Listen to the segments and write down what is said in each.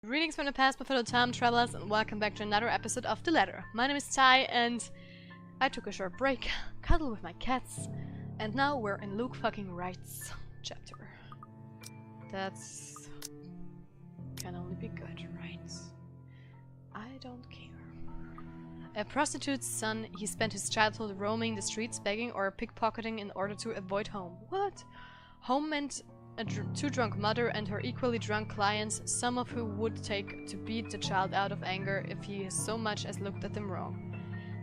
Greetings from the past, my fellow time travelers, and welcome back to another episode of The Ladder. My name is Ty, and I took a short break, cuddled with my cats, and now we're in Luke fucking Wright's chapter. That's... can only be good, right? I don't care. A prostitute's son, he spent his childhood roaming the streets begging or pickpocketing in order to avoid home. What? Home meant a too drunk mother and her equally drunk clients, some of who would take to beat the child out of anger if he so much as looked at them wrong.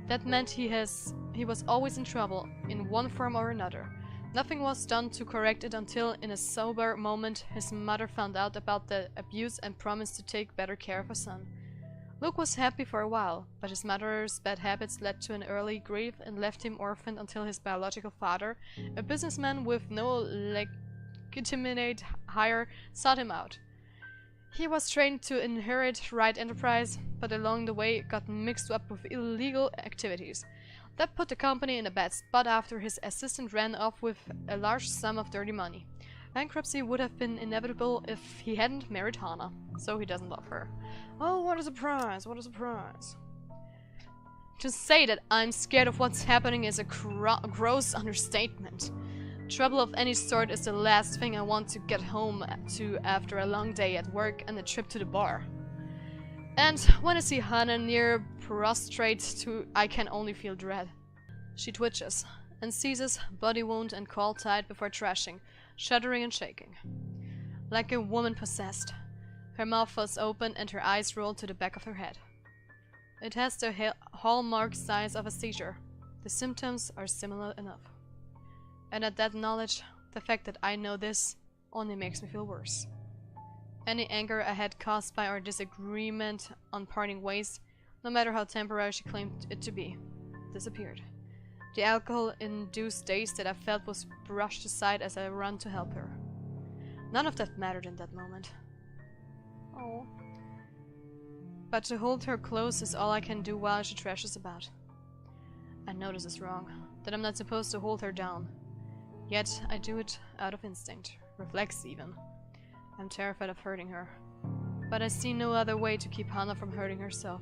That meant he was always in trouble, in one form or another. Nothing was done to correct it until, in a sober moment, his mother found out about the abuse and promised to take better care of her son. Luke was happy for a while, but his mother's bad habits led to an early grief and left him orphaned until his biological father, a businessman with no legitimate hire, sought him out. He was trained to inherit Wright Enterprise, but along the way got mixed up with illegal activities. That put the company in a bad spot after his assistant ran off with a large sum of dirty money. Bankruptcy would have been inevitable if he hadn't married Hannah, so he doesn't love her. Oh, what a surprise, what a surprise. To say that I'm scared of what's happening is a gross understatement. Trouble of any sort is the last thing I want to get home to after a long day at work and a trip to the bar. And when I see Hannah near prostrate I can only feel dread. She twitches and seizes, body wound and call tight before trashing, shuddering and shaking. Like a woman possessed. Her mouth was open and her eyes rolled to the back of her head. It has the hallmark signs of a seizure. The symptoms are similar enough. And at that knowledge, the fact that I know this only makes me feel worse. Any anger I had caused by our disagreement on parting ways, no matter how temporary she claimed it to be, disappeared. The alcohol-induced daze that I felt was brushed aside as I ran to help her. None of that mattered in that moment. Oh. But to hold her close is all I can do while she thrashes about. I know this is wrong, that I'm not supposed to hold her down. Yet, I do it out of instinct, reflex even. I'm terrified of hurting her, but I see no other way to keep Hannah from hurting herself.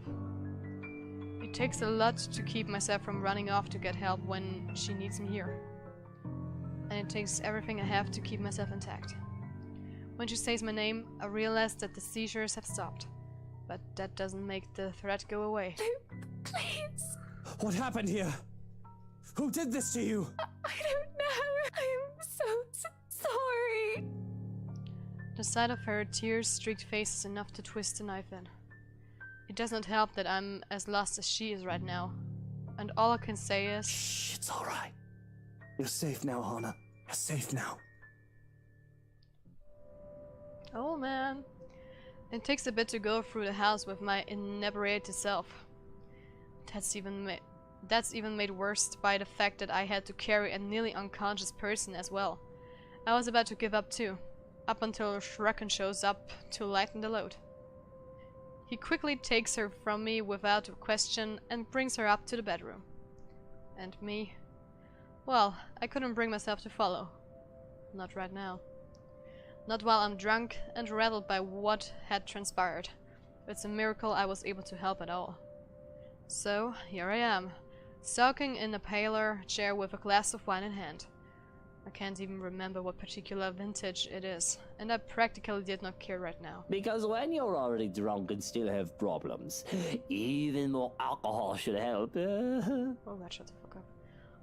It takes a lot to keep myself from running off to get help when she needs me here. And it takes everything I have to keep myself intact. When she says my name, I realize that the seizures have stopped, but that doesn't make the threat go away. Please! What happened here? Who did this to you? I don't know. I am so sorry. The sight of her tear-streaked face is enough to twist the knife in. It does not help that I'm as lost as she is right now. And all I can say is... Shh, it's alright. You're safe now, Hannah. You're safe now. Oh man. It takes a bit to go through the house with my inebriated self. That's even made worse by the fact that I had to carry a nearly unconscious person as well. I was about to give up too, up until Shrekken shows up to lighten the load. He quickly takes her from me without a question and brings her up to the bedroom. And me? Well, I couldn't bring myself to follow. Not right now. Not while I'm drunk and rattled by what had transpired. It's a miracle I was able to help at all. So, here I am, sulking in a parlor chair with a glass of wine in hand. I can't even remember what particular vintage it is, and I practically did not care right now. Because when you're already drunk and still have problems, even more alcohol should help. Oh god, shut the fuck up.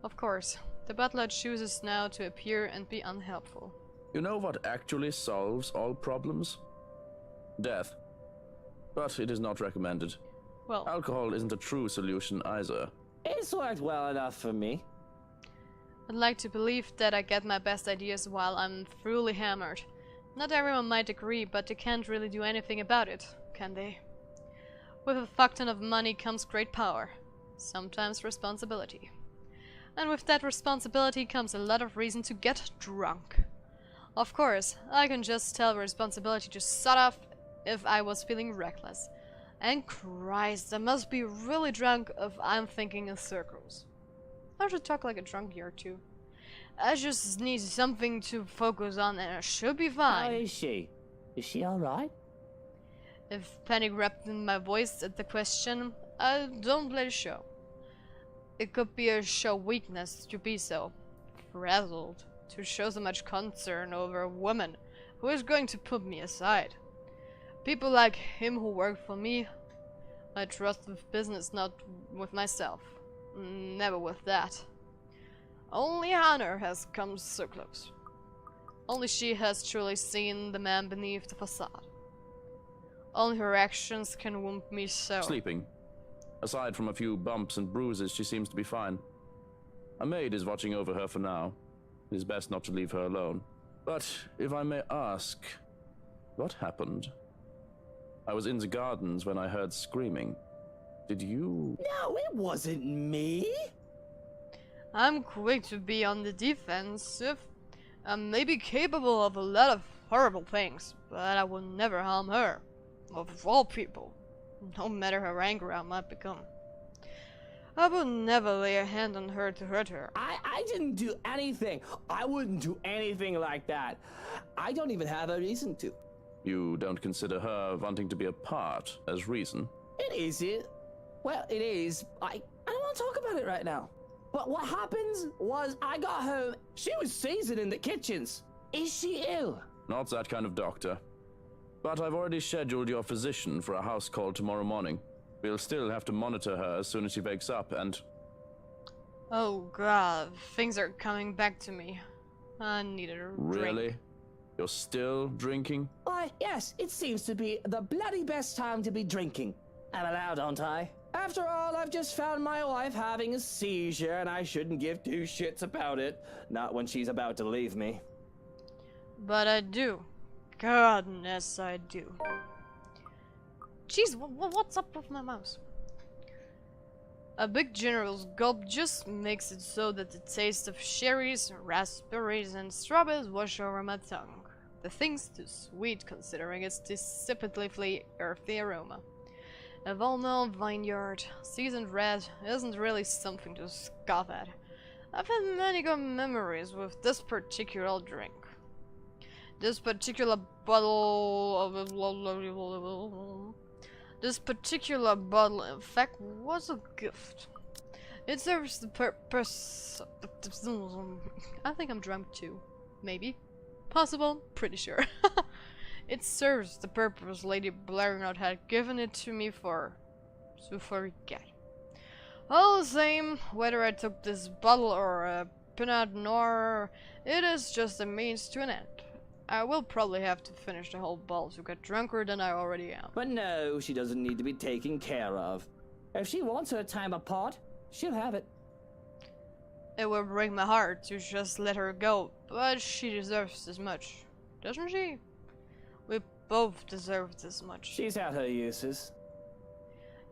Of course, the butler chooses now to appear and be unhelpful. You know what actually solves all problems? Death. But it is not recommended. Well, Alcohol isn't a true solution either. It's worked well enough for me. I'd like to believe that I get my best ideas while I'm thoroughly hammered. Not everyone might agree, but they can't really do anything about it, can they? With a fuck ton of money comes great power. Sometimes responsibility. And with that responsibility comes a lot of reason to get drunk. Of course, I can just tell responsibility to shut off if I was feeling reckless. And Christ, I must be really drunk if I'm thinking in circles. I should talk like a drunk here too. I just need something to focus on and I should be How fine. is she? Is she alright? If panic wrapped in my voice at the question, I don't let it show. It could be a show weakness to be so frazzled, to show so much concern over a woman who is going to put me aside. People like him who work for me, I trust with business, not with myself. Never with that. Only Hannah has come so close. Only she has truly seen the man beneath the facade. Only her actions can wound me so. Sleeping. Aside from a few bumps and bruises, she seems to be fine. A maid is watching over her for now. It is best not to leave her alone. But, if I may ask, what happened? I was in the gardens when I heard screaming. Did you... No, it wasn't me. I'm quick to be on the defensive. I'm maybe capable of a lot of horrible things, but I will never harm her. Of all people. No matter how angry I might become. I would never lay a hand on her to hurt her. I didn't do anything. I wouldn't do anything like that. I don't even have a reason to. You don't consider her wanting to be a part as reason? It isn't. Well, it is. I don't want to talk about it right now. But what happens was I got home. She was seasoned in the kitchens. Is she ill? Not that kind of doctor. But I've already scheduled your physician for a house call tomorrow morning. We'll still have to monitor her as soon as she wakes up and... Oh god, things are coming back to me. I need a drink. Really? You're still drinking? Why, yes, it seems to be the bloody best time to be drinking. I'm allowed, aren't I? After all, I've just found my wife having a seizure, and I shouldn't give two shits about it. Not when she's about to leave me. But I do. Goodness, I do. Jeez, what's up with my mouse? A big generous gulp just makes it so that the taste of cherries, raspberries, and strawberries wash over my tongue. The thing's too sweet considering its deceptively earthy aroma. A well-known vineyard, seasoned red, isn't really something to scoff at. I've had many good memories with this particular drink. This particular bottle in fact was a gift. It serves the purpose. I think I'm drunk too. Maybe. Possible. Pretty sure. It serves the purpose Lady Blairnout had given it to me for. To forget. All the same, whether I took this bottle or a Pinot Noir, it is just a means to an end. I will probably have to finish the whole bottle to get drunker than I already am. But no, she doesn't need to be taken care of. If she wants her time apart, she'll have it. It would break my heart to just let her go, but she deserves as much, doesn't she? We both deserve this much. She's had her uses.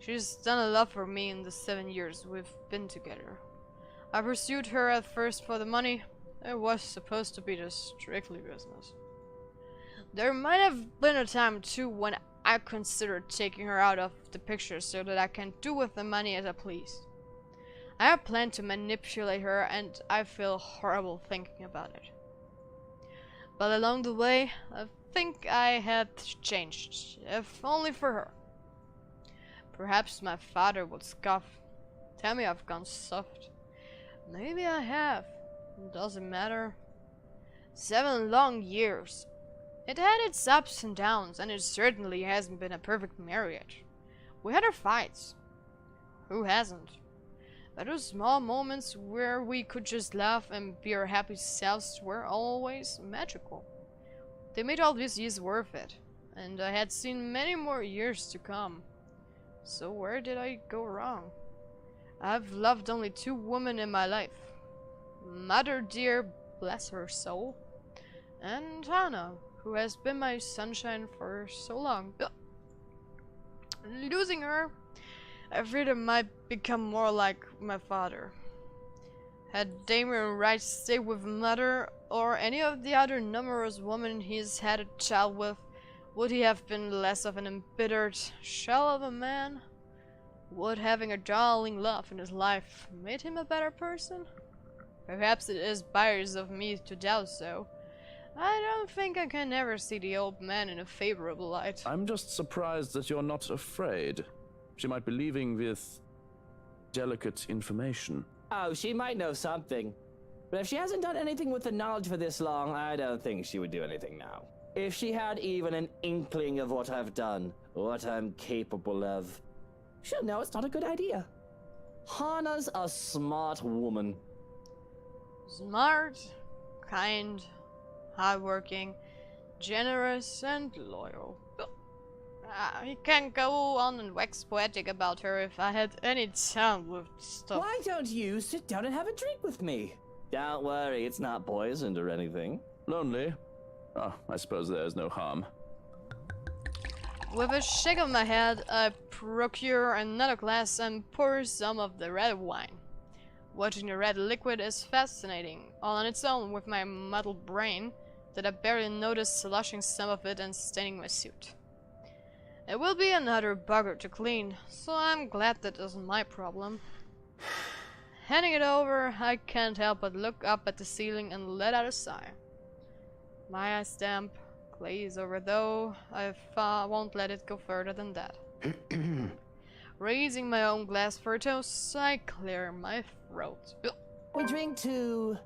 She's done a lot for me in the 7 years we've been together. I pursued her at first for the money. It was supposed to be just strictly business. There might have been a time too when I considered taking her out of the picture so that I can do with the money as I please. I had planned to manipulate her and I feel horrible thinking about it. But along the way, I think I had changed, if only for her. Perhaps my father would scoff, tell me I've gone soft. Maybe I have. Doesn't matter. 7 long years. It had its ups and downs, and it certainly hasn't been a perfect marriage. We had our fights. Who hasn't? But those small moments where we could just laugh and be our happy selves were always magical. They made all these years worth it, and I had seen many more years to come. So where did I go wrong? I've loved only 2 women in my life. Mother dear, bless her soul, and Hannah, who has been my sunshine for so long. Losing her, I feared I might become more like my father. Had Damien Wright stayed with Mother or any of the other numerous women he's had a child with, would he have been less of an embittered shell of a man? Would having a darling love in his life made him a better person? Perhaps it is biased of me to doubt so. I don't think I can ever see the old man in a favorable light. I'm just surprised that you're not afraid. She might be leaving with delicate information. Oh, she might know something. But if she hasn't done anything with the knowledge for this long, I don't think she would do anything now. If she had even an inkling of what I've done, what I'm capable of, she'll know it's not a good idea. Hana's a smart woman. Smart, kind, hardworking, generous, and loyal. I can't go on and wax poetic about her if I had any time with stuff. Why don't you sit down and have a drink with me? Don't worry, it's not poisoned or anything. Lonely? Oh, I suppose there's no harm. With a shake of my head, I procure another glass and pour some of the red wine. Watching the red liquid is fascinating, all on its own with my muddled brain, that I barely noticed slushing some of it and staining my suit. It will be another bugger to clean, so I'm glad that isn't my problem. Handing it over, I can't help but look up at the ceiling and let out a sigh. My eyes damp, glaze over though, I won't let it go further than that. Raising my own glass for a toast, I clear my throat. We drink to...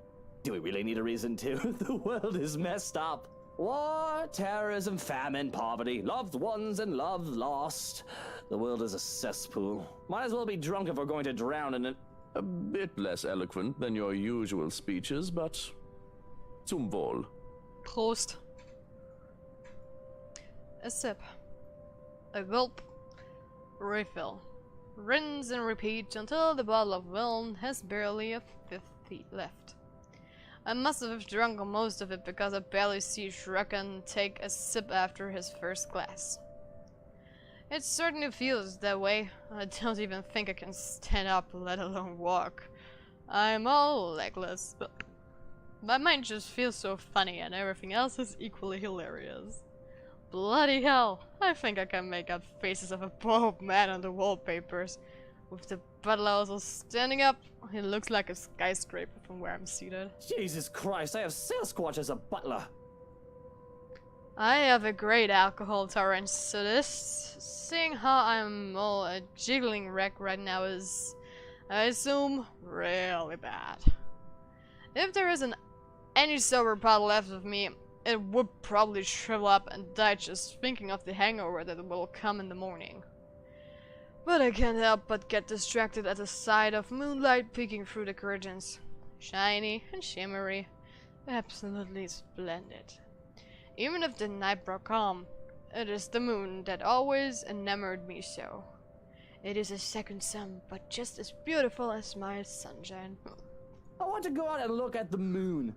Do we really need a reason to? The world is messed up. War, terrorism, famine, poverty, loved ones and love lost. The world is a cesspool. Might as well be drunk if we're going to drown in it. A bit less eloquent than your usual speeches, but zum Wohl. Prost. A sip. A gulp. Refill. Rinse and repeat until the bottle of Wilm has barely a fifth left. I must have drunk most of it because I barely see Shrukan take a sip after his first glass. It certainly feels that way. I don't even think I can stand up, let alone walk. I'm all legless. My mind just feels so funny and everything else is equally hilarious. Bloody hell, I think I can make out faces of a bald man on the wallpapers. With the butler also standing up, he looks like a skyscraper from where I'm seated. Jesus Christ, I have Sasquatch as a butler. I have a great alcohol tolerance, so this, seeing how I'm all a jiggling wreck right now is, I assume, really bad. If there isn't any sober pot left of me, it would probably shrivel up and die just thinking of the hangover that will come in the morning. But I can't help but get distracted at the sight of moonlight peeking through the curtains. Shiny and shimmery. Absolutely splendid. Even if the night brought calm, it is the moon that always enamored me so. It is a second sun, but just as beautiful as my sunshine. I want to go out and look at the moon.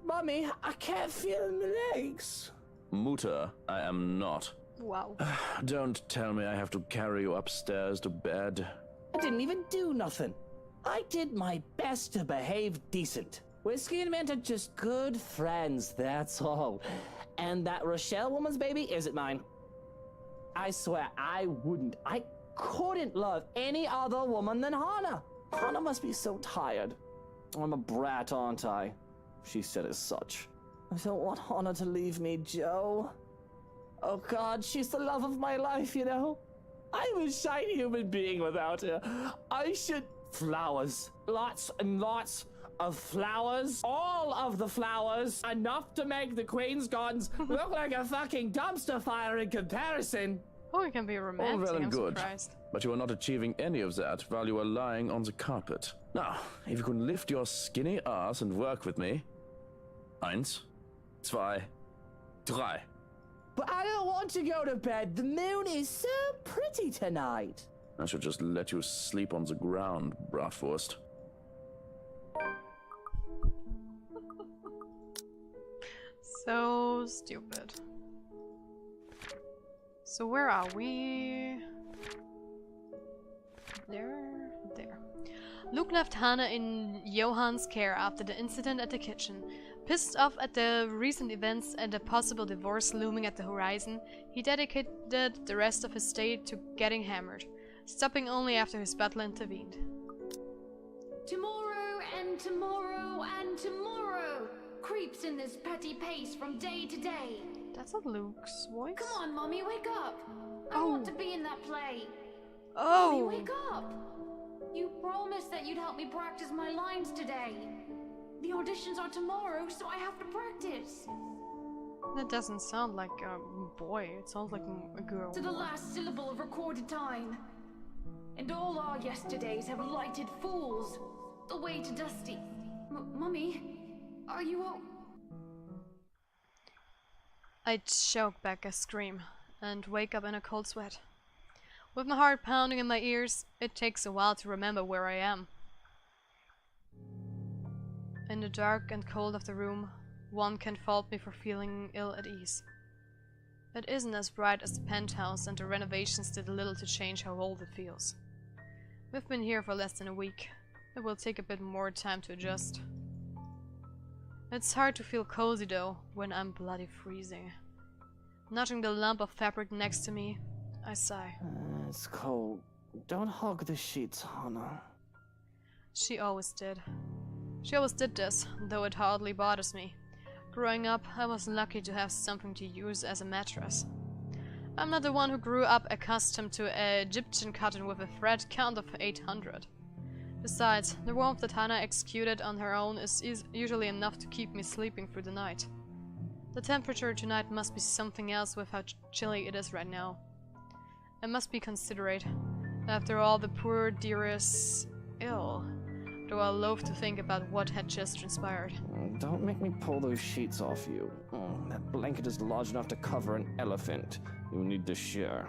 Mommy, I can't feel my legs. Mutter, I am not. Wow. Don't tell me I have to carry you upstairs to bed. I didn't even do nothing. I did my best to behave decent. Whiskey and Mint are just good friends, that's all. And that Rochelle woman's baby isn't mine. I swear, I couldn't love any other woman than Hana. Hana must be so tired. I'm a brat, aren't I? She said as such. I don't want Hana to leave me, Joe. Oh God, she's the love of my life, you know? I'm a shy human being without her. I should... Flowers. Lots and lots of flowers. All of the flowers. Enough to make the Queen's Gardens look like a fucking dumpster fire in comparison. Oh, it can be romantic, All well and I'm good, surprised. but you are not achieving any of that while you are lying on the carpet. Now, if you can lift your skinny ass and work with me. 1, 2, 3. But I don't want to go to bed. The moon is so pretty tonight. I should just let you sleep on the ground, Bratwurst. So stupid. So where are we? There. Luke left Hana in Johann's care after the incident at the kitchen. Pissed off at the recent events and a possible divorce looming at the horizon, he dedicated the rest of his day to getting hammered, stopping only after his butler intervened. Tomorrow and tomorrow and tomorrow. creeps in this petty pace from day to day. That's not Luke's voice. Come on, Mommy, wake up. I want to be in that play. Mommy, Oh! wake up. You promised that you'd help me practice my lines today. The auditions are tomorrow, so I have to practice. That doesn't sound like a boy, it sounds like a girl. To the last syllable of recorded time. And all our yesterdays have lighted fools. The way to Dusty. Mummy, are you all... I choke back a scream and wake up in a cold sweat. With my heart pounding in my ears, it takes a while to remember where I am. In the dark and cold of the room, one can fault me for feeling ill at ease. It isn't as bright as the penthouse, and the renovations did little to change how old it feels. We've been here for less than a week. It will take a bit more time to adjust. It's hard to feel cozy though, when I'm bloody freezing. Nudging the lump of fabric next to me, I sigh. It's cold. Don't hug the sheets, Hannah. She always did. She always did this, though it hardly bothers me. Growing up, I was lucky to have something to use as a mattress. I'm not the one who grew up accustomed to Egyptian cotton with a thread count of 800. Besides, the warmth that Hannah executed on her own is usually enough to keep me sleeping through the night. The temperature tonight must be something else with how chilly it is right now. I must be considerate. After all, the poor dear is ill, though I loathe to think about what had just transpired. Don't make me pull those sheets off you. That blanket is large enough to cover an elephant. You need to share.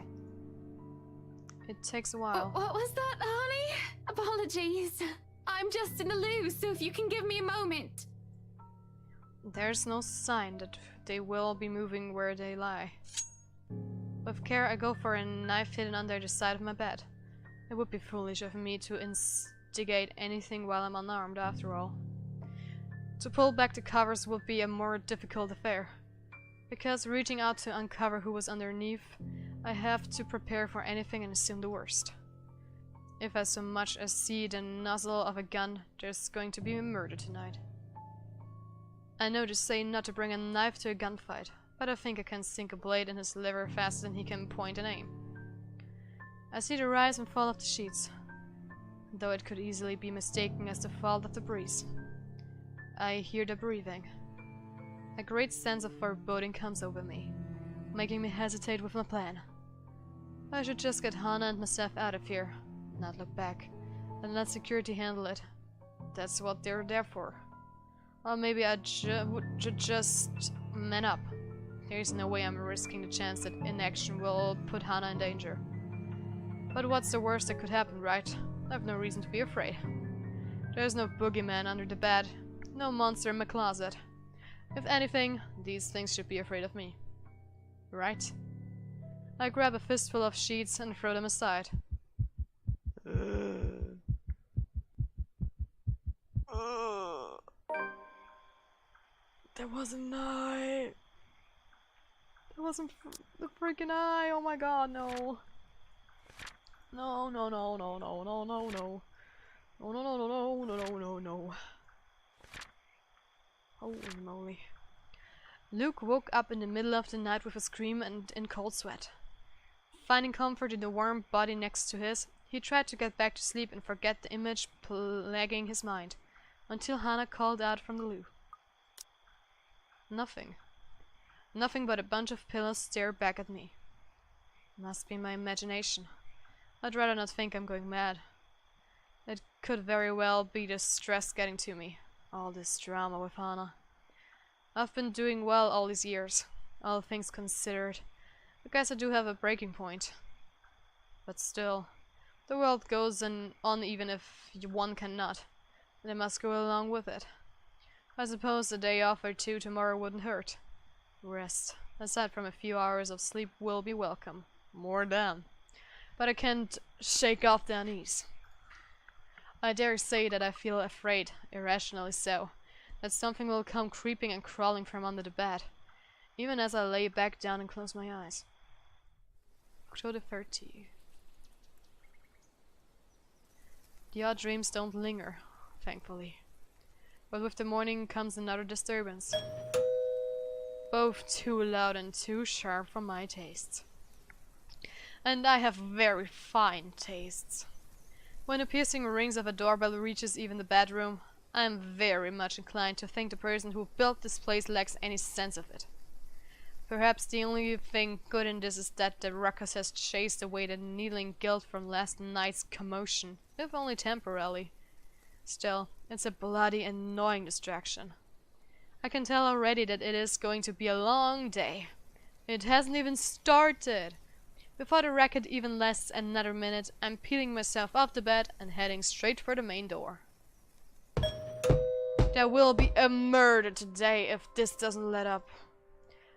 It takes a while. What was that, honey? Apologies. I'm just in the loo, so if you can give me a moment. There's no sign that they will be moving where they lie. With care, I go for a knife hidden under the side of my bed. It would be foolish of me to instigate anything while I'm unarmed, after all. To pull back the covers would be a more difficult affair, because reaching out to uncover who was underneath, I have to prepare for anything and assume the worst. If I so much as see the nozzle of a gun, there's going to be a murder tonight. I know they say not to bring a knife to a gunfight, but I think I can sink a blade in his liver faster than he can point and aim. I see the rise and fall of the sheets, though it could easily be mistaken as the fault of the breeze. I hear the breathing. A great sense of foreboding comes over me, making me hesitate with my plan. I should just get Hannah and myself out of here, not look back, and let security handle it. That's what they're there for. Or maybe I should just man up. There's no way I'm risking the chance that inaction will put Hannah in danger. But what's the worst that could happen, right? I've no reason to be afraid. There's no boogeyman under the bed, no monster in my closet. If anything, these things should be afraid of me. Right? I grab a fistful of sheets and throw them aside. There was an eye. There wasn't the freaking eye. Oh my god, no. No, no, no, no, no, no, no, no. No, no, no, no, no, no, no, no, no. Holy moly. Luke woke up in the middle of the night with a scream and in cold sweat. Finding comfort in the warm body next to his, he tried to get back to sleep and forget the image plaguing his mind, until Hannah called out from the loo. Nothing. Nothing but a bunch of pillows stared back at me. Must be my imagination. I'd rather not think I'm going mad. It could very well be the stress getting to me. All this drama with Hannah. I've been doing well all these years, all things considered. I guess I do have a breaking point. But still, the world goes on even if one cannot, and I must go along with it. I suppose a day off or two tomorrow wouldn't hurt. Rest, aside from a few hours of sleep, will be welcome. More than. But I can't shake off the unease. I dare say that I feel afraid, irrationally so, that something will come creeping and crawling from under the bed, even as I lay back down and close my eyes. October 30. The odd dreams don't linger, thankfully. But with the morning comes another disturbance. Both too loud and too sharp for my tastes. And I have very fine tastes. When the piercing rings of a doorbell reaches even the bedroom, I am very much inclined to think the person who built this place lacks any sense of it. Perhaps the only thing good in this is that the ruckus has chased away the needling guilt from last night's commotion, if only temporarily. Still, it's a bloody annoying distraction. I can tell already that it is going to be a long day. It hasn't even started. Before the racket even lasts another minute, I'm peeling myself off the bed and heading straight for the main door. There will be a murder today if this doesn't let up.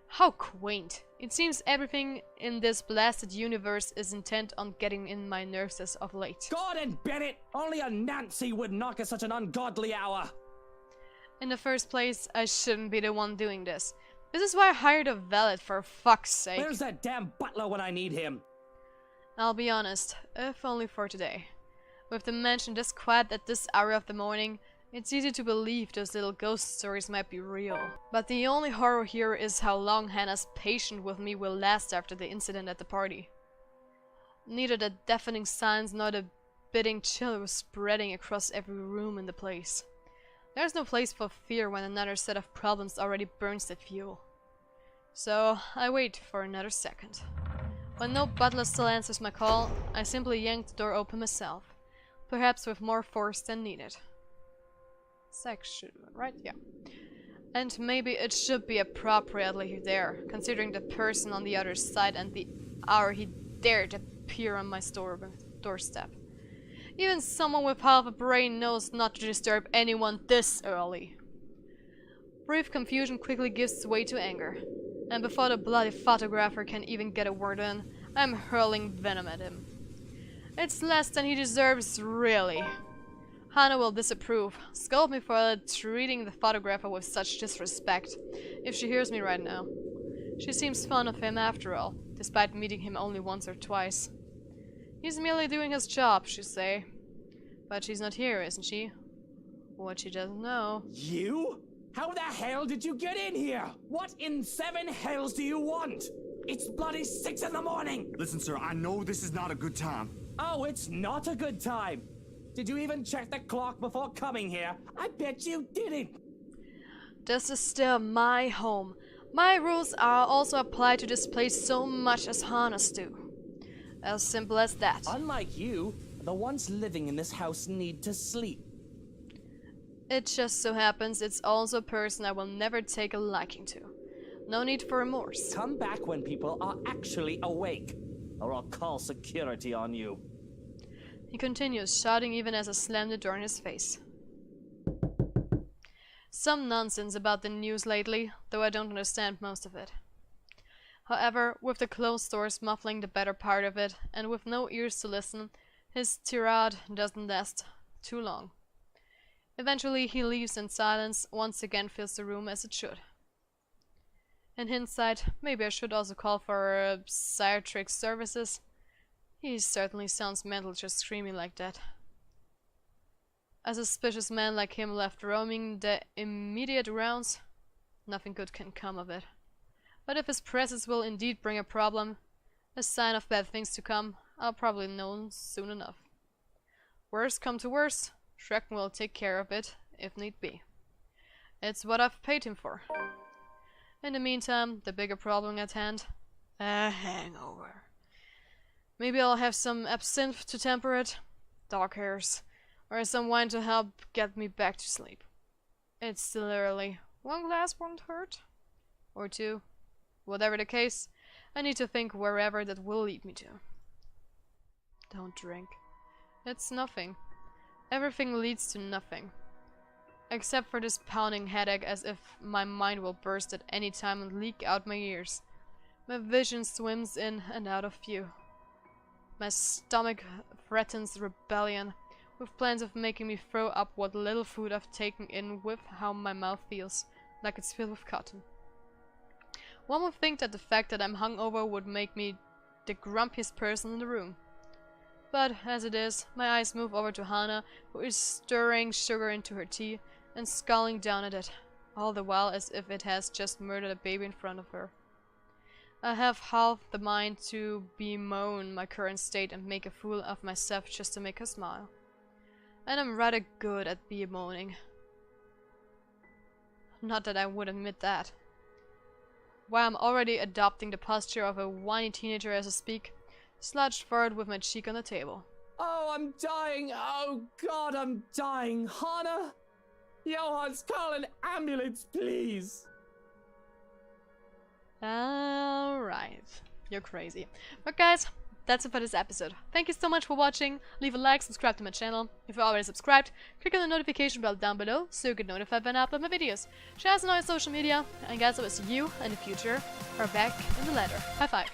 How quaint. It seems everything in this blasted universe is intent on getting in my nerves as of late. Gordon Bennett! Only a Nancy would knock at such an ungodly hour! In the first place, I shouldn't be the one doing this. This is why I hired a valet, for fuck's sake. Where's that damn butler when I need him? I'll be honest, if only for today. With the mansion this quiet at this hour of the morning, it's easy to believe those little ghost stories might be real. But the only horror here is how long Hannah's patience with me will last after the incident at the party. Neither the deafening silence nor the biting chill was spreading across every room in the place. There's no place for fear when another set of problems already burns that fuel. So I wait for another second. When no butler still answers my call, I simply yank the door open myself, perhaps with more force than needed. Section, right? Yeah. And maybe it should be appropriately there, considering the person on the other side and the hour he dared appear on my doorstep. Even someone with half a brain knows not to disturb anyone this early. Brief confusion quickly gives way to anger, and before the bloody photographer can even get a word in, I'm hurling venom at him. It's less than he deserves, really. Hannah will disapprove, scold me for treating the photographer with such disrespect, if she hears me right now. She seems fond of him after all, despite meeting him only once or twice. He's merely doing his job, she'd say. But she's not here, isn't she? What she doesn't know. You? How the hell did you get in here? What in seven hells do you want? It's bloody 6 in the morning! Listen, sir, I know this is not a good time. Oh, it's not a good time! Did you even check the clock before coming here? I bet you didn't! This is still my home. My rules are also applied to this place so much as Hannah's do. As simple as that. Unlike you, the ones living in this house need to sleep. It just so happens it's also a person I will never take a liking to. No need for remorse. Come back when people are actually awake, or I'll call security on you. He continues, shouting even as I slam the door in his face. Some nonsense about the news lately, though I don't understand most of it. However, with the closed doors muffling the better part of it, and with no ears to listen, his tirade doesn't last too long. Eventually he leaves and silence once again fills the room as it should. In hindsight, maybe I should also call for psychiatric services. He certainly sounds mental just screaming like that. A suspicious man like him left roaming the immediate rounds, nothing good can come of it. But if his presence will indeed bring a problem, a sign of bad things to come, I'll probably know soon enough. Worst come to worst, Schrecken will take care of it, if need be. It's what I've paid him for. In the meantime, the bigger problem at hand, a hangover. Maybe I'll have some absinthe to temper it, dog hairs, or some wine to help get me back to sleep. It's still early. 1 glass won't hurt. Or 2. Whatever the case, I need to think wherever that will lead me to. Don't drink. It's nothing. Everything leads to nothing. Except for this pounding headache as if my mind will burst at any time and leak out my ears. My vision swims in and out of view. My stomach threatens rebellion, with plans of making me throw up what little food I've taken in with how my mouth feels, like it's filled with cotton. One would think that the fact that I'm hungover would make me the grumpiest person in the room. But as it is, my eyes move over to Hannah, who is stirring sugar into her tea, and scowling down at it, all the while as if it has just murdered a baby in front of her. I have half the mind to bemoan my current state and make a fool of myself just to make her smile. And I'm rather good at bemoaning. Not that I would admit that. Why, I'm already adopting the posture of a whiny teenager as I speak, slouched forward with my cheek on the table. Oh, I'm dying. Oh, God, I'm dying. Hana? Johans, call an ambulance, please. Alright. You're crazy. But guys, that's it for this episode. Thank you so much for watching. Leave a like, subscribe to my channel. If you're already subscribed, click on the notification bell down below so you get notified when I upload my videos. Share us on all your social media, and guys, I will see you in the future or back in the ladder. High five.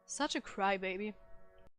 Such a crybaby.